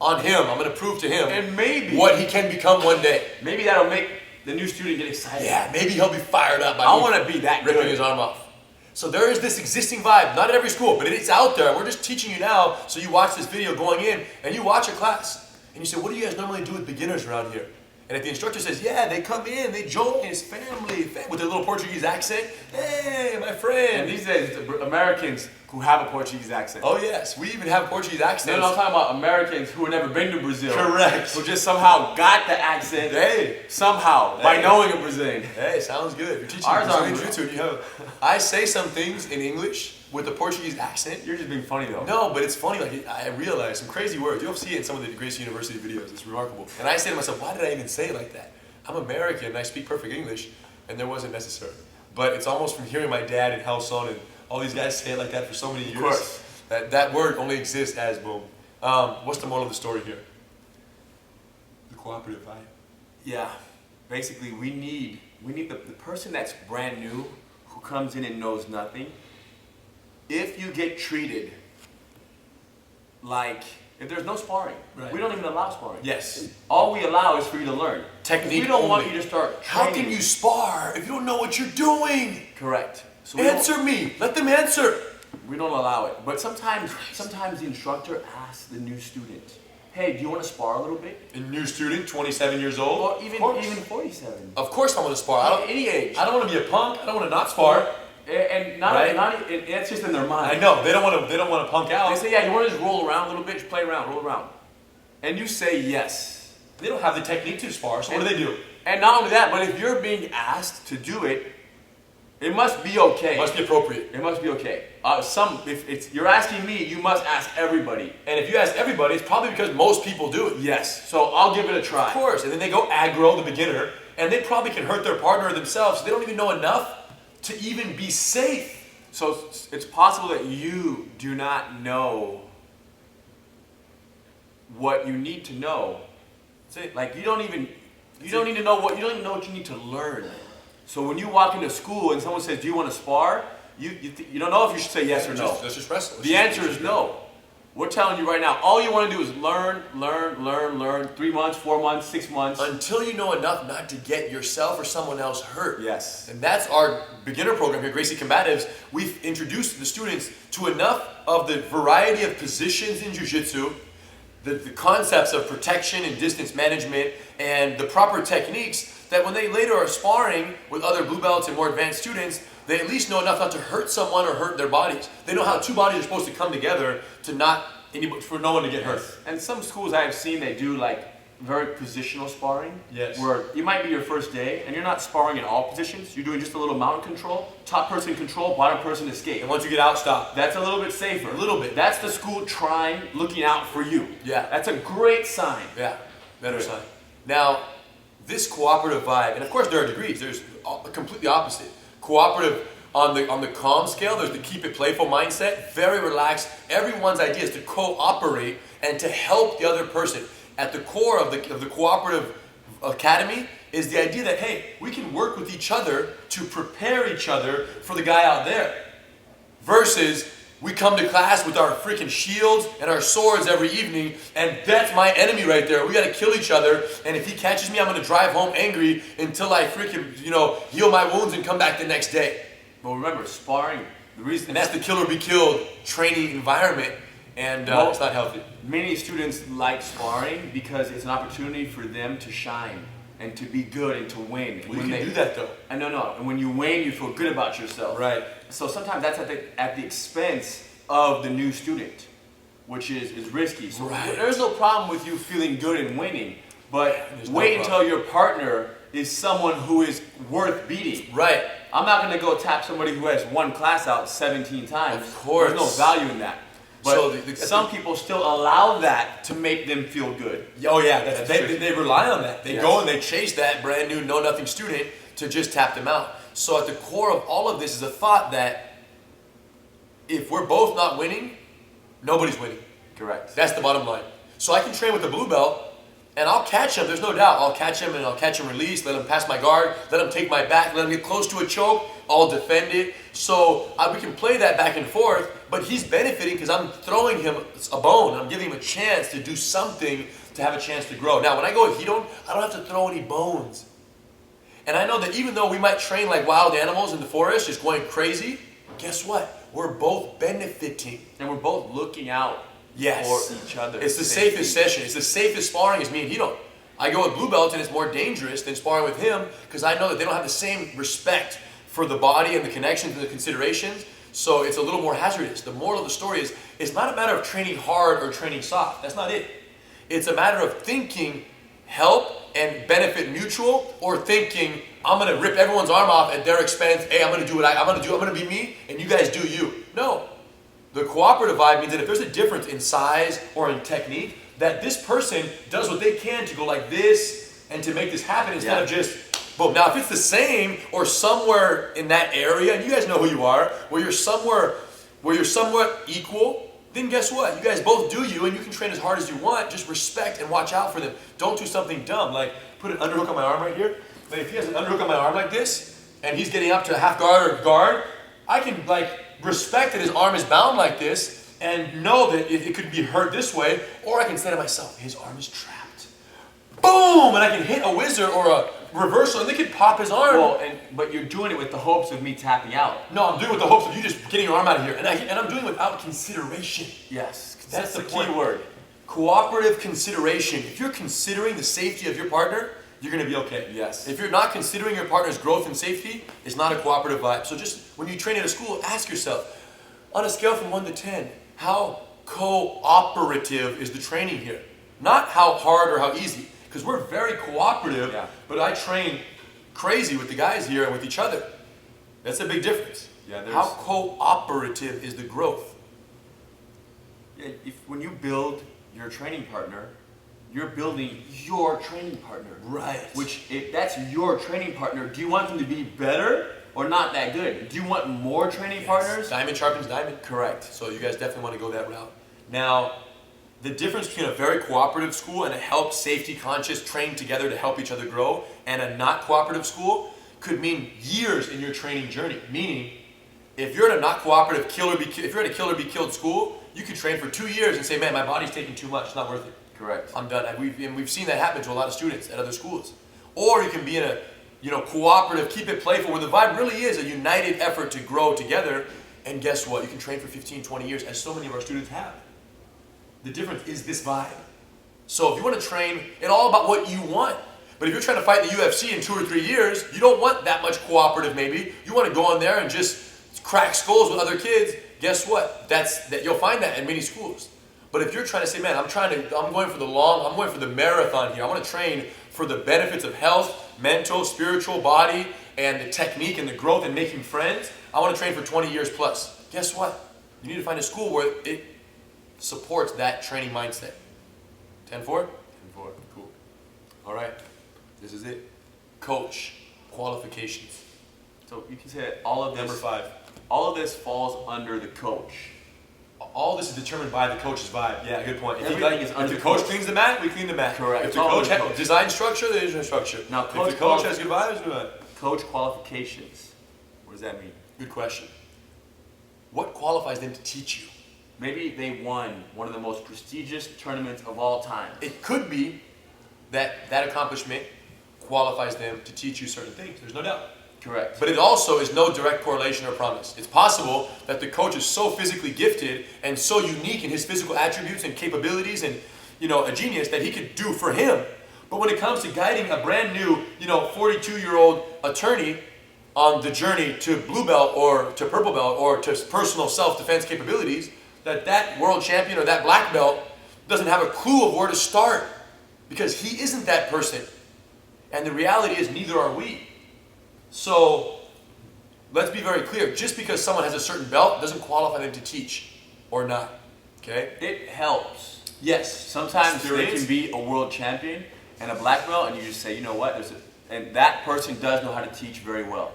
On him, I'm gonna prove to him And maybe what he can become one day. Maybe that'll make the new student get excited. Yeah, maybe he'll be fired up by I me want to be that ripping good. his arm off. So there is this existing vibe, not at every school, but it's out there. We're just teaching you now, so you watch this video going in, and you watch a class, and you say, what do you guys normally do with beginners around here? And if the instructor says, yeah, they come in, they join, it's family, with their little Portuguese accent, hey, my friend. And these days, the Americans who have a Portuguese accent. Oh yes, we even have Portuguese accents. No, I'm talking about Americans who have never been to Brazil. Correct. Who just somehow got the accent. Hey. Somehow, by Hey. knowing a Brazilian. Hey, sounds good. If you're teaching Ours Brazilian aren't. Jiu-Jitsu, and you have, I say some things in English with a Portuguese accent. You're just being funny though. No, but it's funny. Like I realize some crazy words. You'll see it in some of the Gracie University videos. It's remarkable. And I say to myself, why did I even say it like that? I'm American and I speak perfect English, and there wasn't necessary. But it's almost from hearing my dad and Helson and all these guys say it like that for so many years. Of course. That word only exists as boom. What's the moral of the story here? The cooperative vibe. Yeah. Basically, we need the person that's brand new, who comes in and knows nothing. If you get treated like, if there's no sparring, Right. we don't even allow sparring. Yes. All we allow is for you to learn. Technique We don't want only. you to start How training. can you spar if you don't know what you're doing? Correct. So we don't- Answer me. Let them answer. We don't allow it. But sometimes the instructor asks the new student, hey, do you want to spar a little bit? A new student, 27 years old. Or Of even course. 47. Of course I want to spar. I don't, Any age. I don't want to be a punk. I don't want to not spar. And not, Right? and that's just in their mind. I know. They don't want to punk They out. say, yeah, you want to just roll around a little bit, just play around, roll around. And you say yes. They don't have the technique to spar, so what do they do? And not only that, but if you're being asked to do it, it must be okay. It must be appropriate. It must be okay. If you're asking me, you must ask everybody. And if you ask everybody, it's probably because most people do it. Yes. So I'll give it a try. Of course. And then they go aggro the beginner, and they probably can hurt their partner or themselves. So they don't even know enough to even be safe. So it's possible that you do not know what you need to know. Like you don't even know what you need to learn. So when you walk into school and someone says, "Do you want to spar?" You don't know if you should say yes or no. Let's just wrestle. The answer is no. We're telling you right now, all you want to do is learn. 3 months, 4 months, 6 months. Until you know enough not to get yourself or someone else hurt. Yes. And that's our beginner program here, Gracie Combatives. We've introduced the students to enough of the variety of positions in Jiu-Jitsu the concepts of protection and distance management and the proper techniques that when they later are sparring with other blue belts and more advanced students, they at least know enough not to hurt someone or hurt their bodies. They know how two bodies are supposed to come together to for no one to get hurt. And some schools I've seen, they do like very positional sparring. Yes. Where you might be your first day and you're not sparring in all positions. You're doing just a little mountain control, top person control, bottom person escape. And once you get out, stop. That's a little bit safer. A little bit. That's the school trying, looking out for you. Yeah. That's a great sign. Yeah, better sign. Now, this cooperative vibe, and of course there are degrees. There's a completely opposite. Cooperative on the calm scale, there's the keep it playful mindset, very relaxed. Everyone's idea is to cooperate and to help the other person. At the core of the cooperative academy is the idea that, hey, we can work with each other to prepare each other for the guy out there. Versus, we come to class with our freaking shields and our swords every evening, and that's my enemy right there. We gotta kill each other, and if he catches me, I'm gonna drive home angry until I freaking, heal my wounds and come back the next day. But remember, sparring, the reason... And that's the kill or be killed training environment, and it's not healthy. Many students like sparring because it's an opportunity for them to shine and to be good and to win. Well, you can do that though. I know. And when you win, you feel good about yourself. Right. So sometimes that's at the expense of the new student, which is risky. So right. There's no problem with you feeling good and winning, but There's wait no until your partner is someone who is worth beating. Right. I'm not going to go tap somebody who has one class out 17 times. Of course. There's no value in that. But So some people still allow that to make them feel good. Oh yeah, they rely on that. They Yes. go and they chase that brand new know-nothing student to just tap them out. So at the core of all of this is a thought that if we're both not winning, nobody's winning. Correct. That's the bottom line. So I can train with the blue belt, and I'll catch him, there's no doubt. I'll catch him and I'll catch him release, let him pass my guard, let him take my back, let him get close to a choke, I'll defend it. So we can play that back and forth, but he's benefiting because I'm throwing him a bone, and I'm giving him a chance to do something to have a chance to grow. Now when I go with Hedon, I don't have to throw any bones. And I know that even though we might train like wild animals in the forest, just going crazy, guess what? We're both benefiting. And we're both looking out Yes. for each other. It's the safest session. It's the safest sparring is me and Hedon. I go with blue belts and it's more dangerous than sparring with him because I know that they don't have the same respect for the body and the connections and the considerations. So it's a little more hazardous. The moral of the story is it's not a matter of training hard or training soft. That's not it. It's a matter of thinking help and benefit mutual, or thinking I'm gonna rip everyone's arm off at their expense. Hey, I'm gonna be me and you guys do you. No. The cooperative vibe means that if there's a difference in size or in technique, that this person does what they can to go like this and to make this happen instead of just boom. Now if it's the same or somewhere in that area, and you guys know who you are, where you're somewhat equal, then guess what? You guys both do you, and you can train as hard as you want. Just respect and watch out for them. Don't do something dumb like put an underhook on my arm right here. Like if he has an underhook on my arm like this, and he's getting up to half guard or guard, I can respect that his arm is bound like this and know that it could be hurt this way, or I can say to myself, his arm is trapped. Boom! And I can hit a wizard or a reversal and they could pop his arm. Well, but you're doing it with the hopes of me tapping out. No, I'm doing it with the hopes of you just getting your arm out of here. And I'm doing it without consideration. Yes, That's the key point. word. Cooperative consideration. If you're considering the safety of your partner, you're going to be okay. Yes. If you're not considering your partner's growth and safety, it's not a cooperative vibe. So just when you train at a school, ask yourself, on a scale from 1 to 10, how cooperative is the training here? Not how hard or how easy, because we're very cooperative, but I train crazy with the guys here and with each other. That's a big difference. Yeah, how cooperative is the growth? Yeah, when you build your training partner, you're building your training partner. Right. Which, if that's your training partner, do you want them to be better or not that good? Do you want more training partners? Diamond sharpens diamond. Correct. So you guys definitely want to go that route. Now, the difference between a very cooperative school and a help, safety conscious, train together to help each other grow, and a not cooperative school could mean years in your training journey. Meaning, if you're at a not cooperative if you're at a kill or be killed school, you could train for 2 years and say, man, my body's taking too much, it's not worth it. Correct. I'm done. And we've seen that happen to a lot of students at other schools. Or you can be in a cooperative, keep it playful, where the vibe really is a united effort to grow together. And guess what? You can train for 15, 20 years, as so many of our students have. The difference is this vibe. So if you want to train, it's all about what you want. But if you're trying to fight the UFC in 2 or 3 years, you don't want that much cooperative maybe. You want to go in there and just crack skulls with other kids. Guess what? You'll find that in many schools. But if you're trying to say, man, I'm going for the marathon here. I want to train for the benefits of health, mental, spiritual, body, and the technique and the growth and making friends. I want to train for 20 years plus. Guess what? You need to find a school where it supports that training mindset. 10-4? 10-4, cool. All right, this is it. Coach, qualifications. So you can say that all of this, Number 5. all of this falls under the coach. All this is determined by the coach's vibe. Yeah, good point. Everything is under if the coach cleans the mat, we clean the mat. Correct. If the coach has design structure, there's no structure. Now, if the coach has good vibes, good vibe. Coach qualifications. What does that mean? Good question. What qualifies them to teach you? Maybe they won one of the most prestigious tournaments of all time. It could be that accomplishment qualifies them to teach you certain things. There's no doubt. Correct. But it also is no direct correlation or promise. It's possible that the coach is so physically gifted and so unique in his physical attributes and capabilities and, a genius that he could do for him. But when it comes to guiding a brand new, 42-year-old attorney on the journey to blue belt or to purple belt or to personal self-defense capabilities, that world champion or that black belt doesn't have a clue of where to start because he isn't that person. And the reality is neither are we. So let's be very clear. Just because someone has a certain belt doesn't qualify them to teach or not. Okay? It helps. Yes. Sometimes there can be a world champion and a black belt, and you just say, you know what? And that person does know how to teach very well.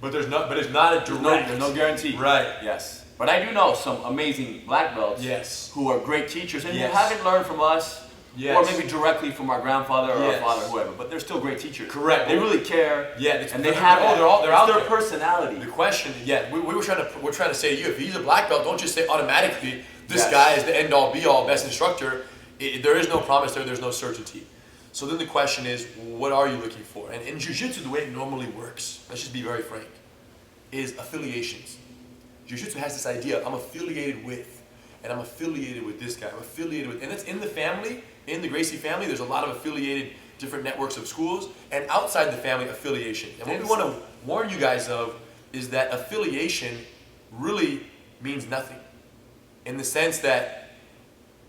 But it's not a direct. There's no guarantee. Right. Yes. But I do know some amazing black belts. Yes. Who are great teachers, and Yes. they haven't learned from us. Yes. Or maybe directly from our grandfather or Yes. our father, whoever. But they're still great teachers. Correct. They really care. Yeah. And they have they're out their there. personality. The question, we're trying to say to you, if he's a black belt, don't just say automatically this Yes. guy is the end all be all best instructor. There is no promise there. There's no certainty. So then the question is, what are you looking for? And in Jiu-Jitsu, the way it normally works, let's just be very frank, is affiliations. Jiu-Jitsu has this idea, I'm affiliated with, and I'm affiliated with this guy. I'm affiliated with, and it's in the family, in the Gracie family, there's a lot of affiliated different networks of schools, and outside the family, affiliation. And what we want to warn you guys of is that affiliation really means nothing. In the sense that,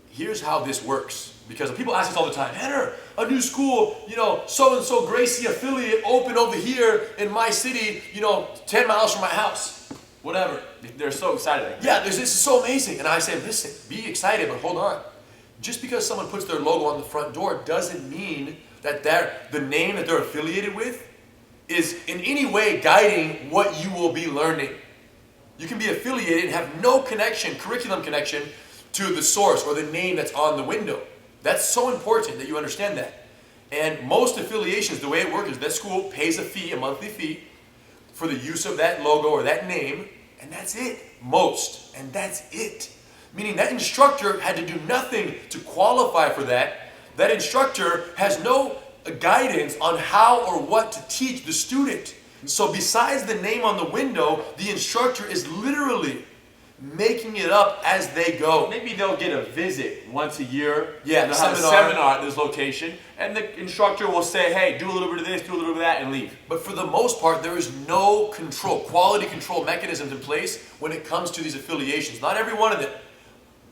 here's how this works. Because people ask us all the time, Henner, a new school, so-and-so Gracie affiliate open over here in my city, 10 miles from my house. Whatever. They're so excited. Yeah, this is so amazing. And I say, listen, be excited, but hold on. Just because someone puts their logo on the front door doesn't mean that the name that they're affiliated with is in any way guiding what you will be learning. You can be affiliated and have no connection, curriculum connection, to the source or the name that's on the window. That's so important that you understand that. And most affiliations, the way it works is that school pays a fee, a monthly fee, for the use of that logo or that name, and that's it. Most. And that's it. Meaning that instructor had to do nothing to qualify for that. That instructor has no guidance on how or what to teach the student. So besides the name on the window, the instructor is literally making it up as they go. Maybe they'll get a visit once a year. Yeah, they'll have a seminar at this location, and the instructor will say, hey, do a little bit of this, do a little bit of that, and leave. But for the most part, there is no quality control mechanisms in place when it comes to these affiliations. Not every one of them,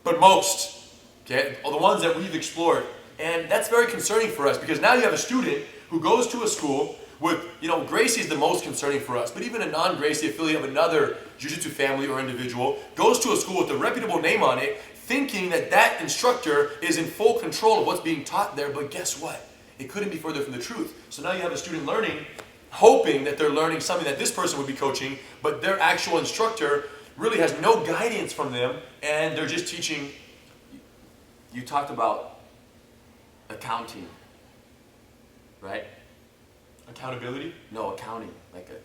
but most. Okay, the ones that we've explored. And that's very concerning for us because now you have a student who goes to a school with, Gracie is the most concerning for us, but even a non-Gracie affiliate of another Jiu-Jitsu family or individual goes to a school with a reputable name on it, thinking that instructor is in full control of what's being taught there, but guess what? It couldn't be further from the truth. So now you have a student learning, hoping that they're learning something that this person would be coaching, but their actual instructor really has no guidance from them, and they're just teaching. You talked about accounting, right? Accountability? No, accounting.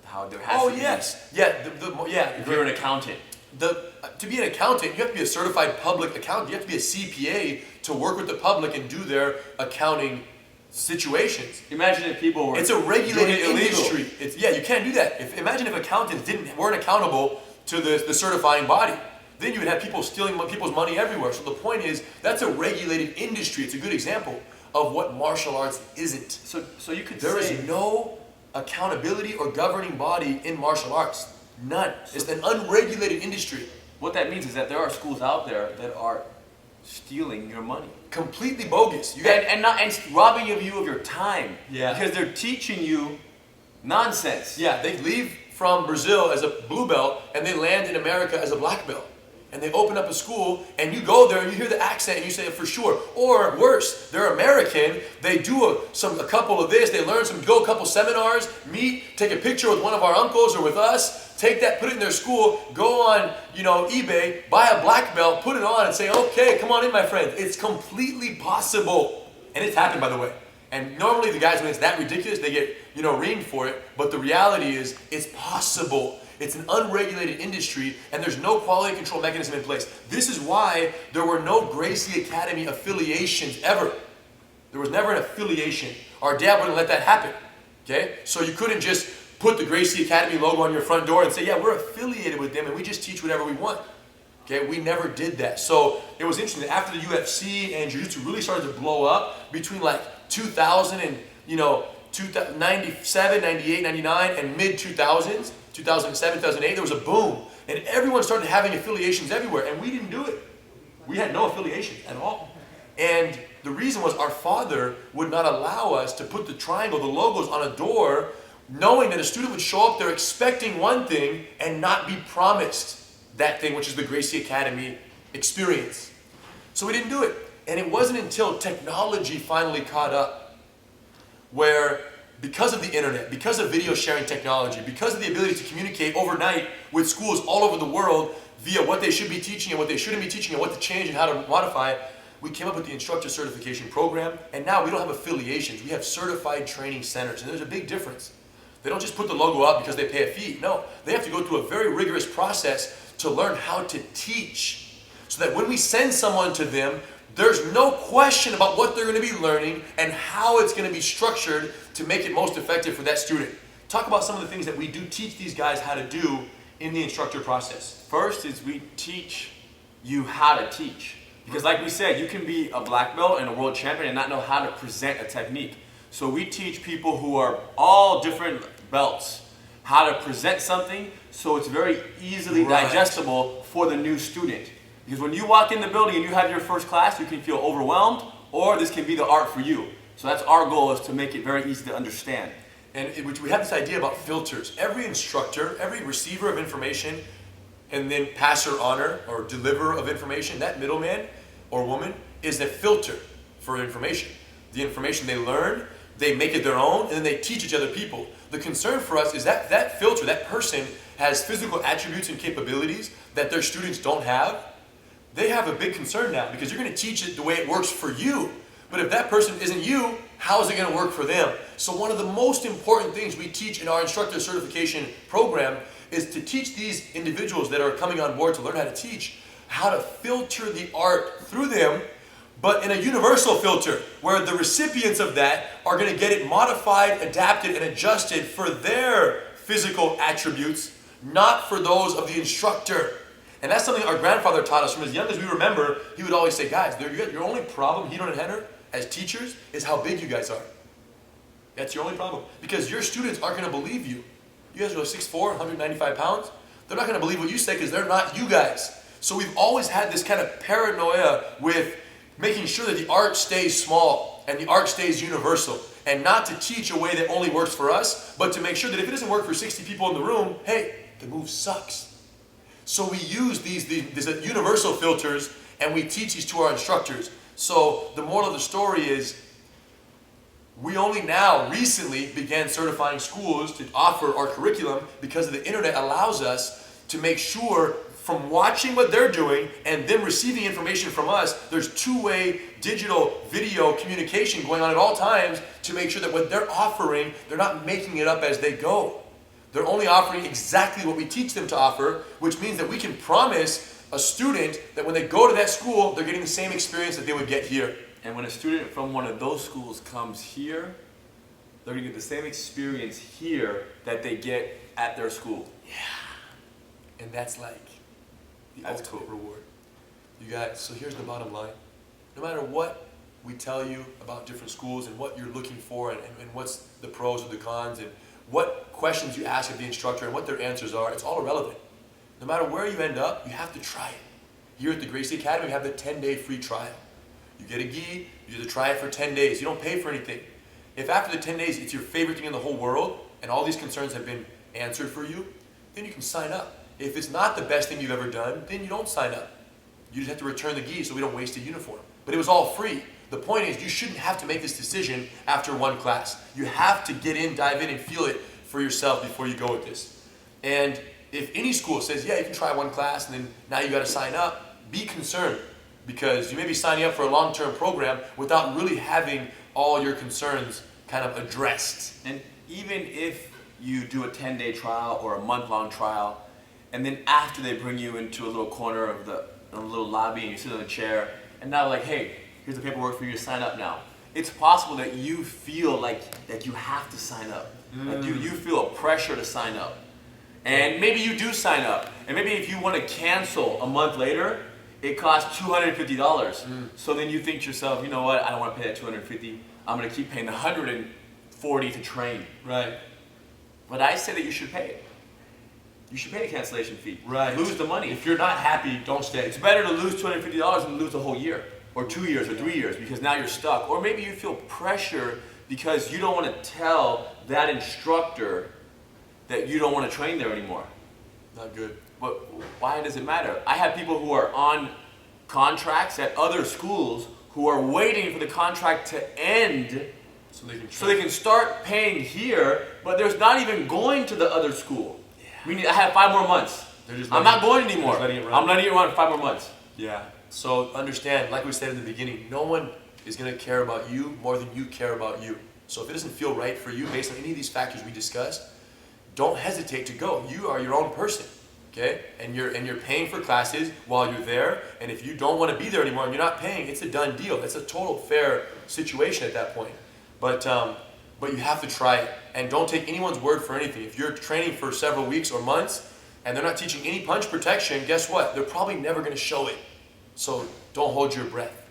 How there has to be. Yes. Yeah. If you're an accountant. To be an accountant, you have to be a certified public accountant. You have to be a CPA to work with the public and do their accounting situations. Imagine if people were. It's a regulated industry. You can't do that. Imagine if accountants weren't accountable to the certifying body. then you would have people stealing people's money everywhere. So the point is, that's a regulated industry. It's a good example of what martial arts isn't. So you could There say is no accountability or governing body in martial arts. None. It's an unregulated industry. what that means is that there are schools out there that are stealing your money. Completely bogus. And robbing you of your time. Yeah. Because they're teaching you nonsense. Yeah, they leave from Brazil as a blue belt and they land in America as a black belt. And they open up a school and you go there and you hear the accent and you say, for sure. Or worse, they're American, they do a couple of this, they learn go a couple seminars, meet, take a picture with one of our uncles or with us, take that, put it in their school, go on, eBay, buy a black belt, put it on and say, okay, come on in, my friend. It's completely possible. And it's happened, by the way. And normally the guys, when it's that ridiculous, they get, reamed for it. But the reality is, it's possible. It's an unregulated industry, and there's no quality control mechanism in place. This is why there were no Gracie Academy affiliations ever. There was never an affiliation. Our dad wouldn't let that happen. Okay? So you couldn't just put the Gracie Academy logo on your front door and say, yeah, we're affiliated with them and we just teach whatever we want. Okay? We never did that. So it was interesting that after the UFC and Jiu-Jitsu really started to blow up between like 2000 and 97, 98, 99 and mid-2000s, 2007, 2008, there was a boom. And everyone started having affiliations everywhere. And we didn't do it. We had no affiliations at all. And the reason was our father would not allow us to put the triangle, the logos on a door, knowing that a student would show up there expecting one thing and not be promised that thing, which is the Gracie Academy experience. So we didn't do it. And it wasn't until technology finally caught up where, because of the internet, because of video sharing technology, because of the ability to communicate overnight with schools all over the world via what they should be teaching and what they shouldn't be teaching and what to change and how to modify, we came up with the Instructor Certification Program. And now we don't have affiliations. We have certified training centers. And there's a big difference. They don't just put the logo up because they pay a fee. No, they have to go through a very rigorous process to learn how to teach. So that when we send someone to them, there's no question about what they're going to be learning and how it's going to be structured to make it most effective for that student. Talk about some of the things that we do teach these guys how to do in the instructor process. First is we teach you how to teach. Because like we said, you can be a black belt and a world champion and not know how to present a technique. So we teach people who are all different belts how to present something so it's very easily digestible for the new student. Because when you walk in the building and you have your first class, you can feel overwhelmed, or this can be the art for you. So that's our goal, is to make it very easy to understand. And we have this idea about filters. Every instructor, every receiver of information, and then passer honor or deliverer of information, that middleman or woman is a filter for information. The information they learn, they make it their own, and then they teach each other people. The concern for us is that that filter, that person, has physical attributes and capabilities that their students don't have. They have a big concern now because you're going to teach it the way it works for you. But if that person isn't you, how is it going to work for them? So one of the most important things we teach in our instructor certification program is to teach these individuals that are coming on board to learn how to teach, how to filter the art through them, but in a universal filter where the recipients of that are going to get it modified, adapted, and adjusted for their physical attributes, not for those of the instructor. And that's something our grandfather taught us from as young as we remember. He would always say, guys, your only problem, Hito and Henner, as teachers, is how big you guys are. That's your only problem. Because your students aren't going to believe you. You guys are 6'4", 195 pounds. They're not going to believe what you say because they're not you guys. So we've always had this kind of paranoia with making sure that the art stays small and the art stays universal. And not to teach a way that only works for us, but to make sure that if it doesn't work for 60 people in the room, hey, the move sucks. So we use these universal filters and we teach these to our instructors. So the moral of the story is we only now recently began certifying schools to offer our curriculum because the internet allows us to make sure from watching what they're doing and them receiving information from us, there's two-way digital video communication going on at all times to make sure that what they're offering, they're not making it up as they go. They're only offering exactly what we teach them to offer, which means that we can promise a student that when they go to that school, they're getting the same experience that they would get here. And when a student from one of those schools comes here, they're going to get the same experience here that they get at their school. Yeah. And that's like The That's ultimate cool. reward. You guys, so here's the bottom line. No matter what we tell you about different schools and what you're looking for and what's the pros or the cons and what questions you ask of the instructor and what their answers are, it's all irrelevant. No matter where you end up, you have to try it. Here at the Gracie Academy, we have the 10-day free trial. You get a gi, you get to try it for 10 days. You don't pay for anything. If after the 10 days it's your favorite thing in the whole world and all these concerns have been answered for you, then you can sign up. If it's not the best thing you've ever done, then you don't sign up. You just have to return the gi so we don't waste a uniform. But it was all free. The point is you shouldn't have to make this decision after one class. You have to get in, dive in, and feel it for yourself before you go with this. And if any school says, yeah, you can try one class and then now you got to sign up, be concerned because you may be signing up for a long-term program without really having all your concerns kind of addressed. And even if you do a 10-day trial or a month-long trial, and then after they bring you into a little corner of a little lobby and you sit on a chair, and now like, hey, here's the paperwork for you to sign up now. It's possible that you feel like that you have to sign up. Like you feel a pressure to sign up. And maybe you do sign up. And maybe if you want to cancel a month later, it costs $250. So then you think to yourself, you know what, I don't want to pay that $250. I'm going to keep paying the $140 to train. Right. But I say that you should pay it. You should pay the cancellation fee. Right. Lose the money. If you're not happy, don't stay. It's better to lose $250 than lose a whole year, or 2 years, or 3 years, because now you're stuck. Or maybe you feel pressure because you don't want to tell that instructor that you don't want to train there anymore. Not good. But why does it matter? I have people who are on contracts at other schools who are waiting for the contract to end So they can so they can start paying here, but there's not even going to the other school. I have 5 more months. I'm not going anymore. I'm letting it run 5 more months. Yeah. So understand, like we said in the beginning, no one is going to care about you more than you care about you. So if it doesn't feel right for you based on any of these factors we discussed, don't hesitate to go. You are your own person, okay? And you're paying for classes while you're there. And if you don't want to be there anymore and you're not paying, it's a done deal. It's a total fair situation at that point. But you have to try it. And don't take anyone's word for anything. If you're training for several weeks or months and they're not teaching any punch protection, guess what? They're probably never going to show it. So don't hold your breath,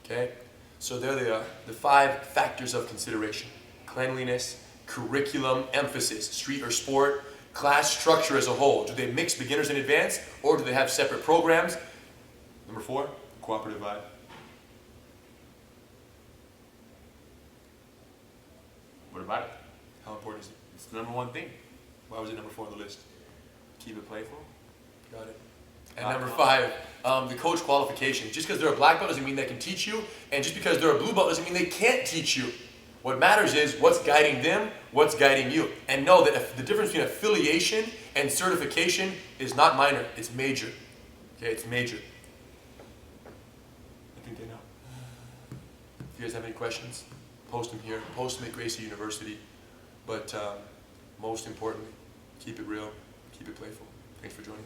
okay? So there they are, the 5 factors of consideration. Cleanliness, curriculum, emphasis, street or sport, class structure as a whole. Do they mix beginners and advanced, or do they have separate programs? Number 4, cooperative vibe. What about it? How important is it? It's the number 1 thing. Why was it number 4 on the list? Keep it playful. Got it. And number 5, the coach qualifications. Just because they're a black belt doesn't mean they can teach you, and just because they're a blue belt doesn't mean they can't teach you. What matters is what's guiding them, what's guiding you. And know that the difference between affiliation and certification is not minor, it's major. Okay, it's major. I think they know. If you guys have any questions, post them here. Post them at Gracie University. But most importantly, keep it real, keep it playful. Thanks for joining.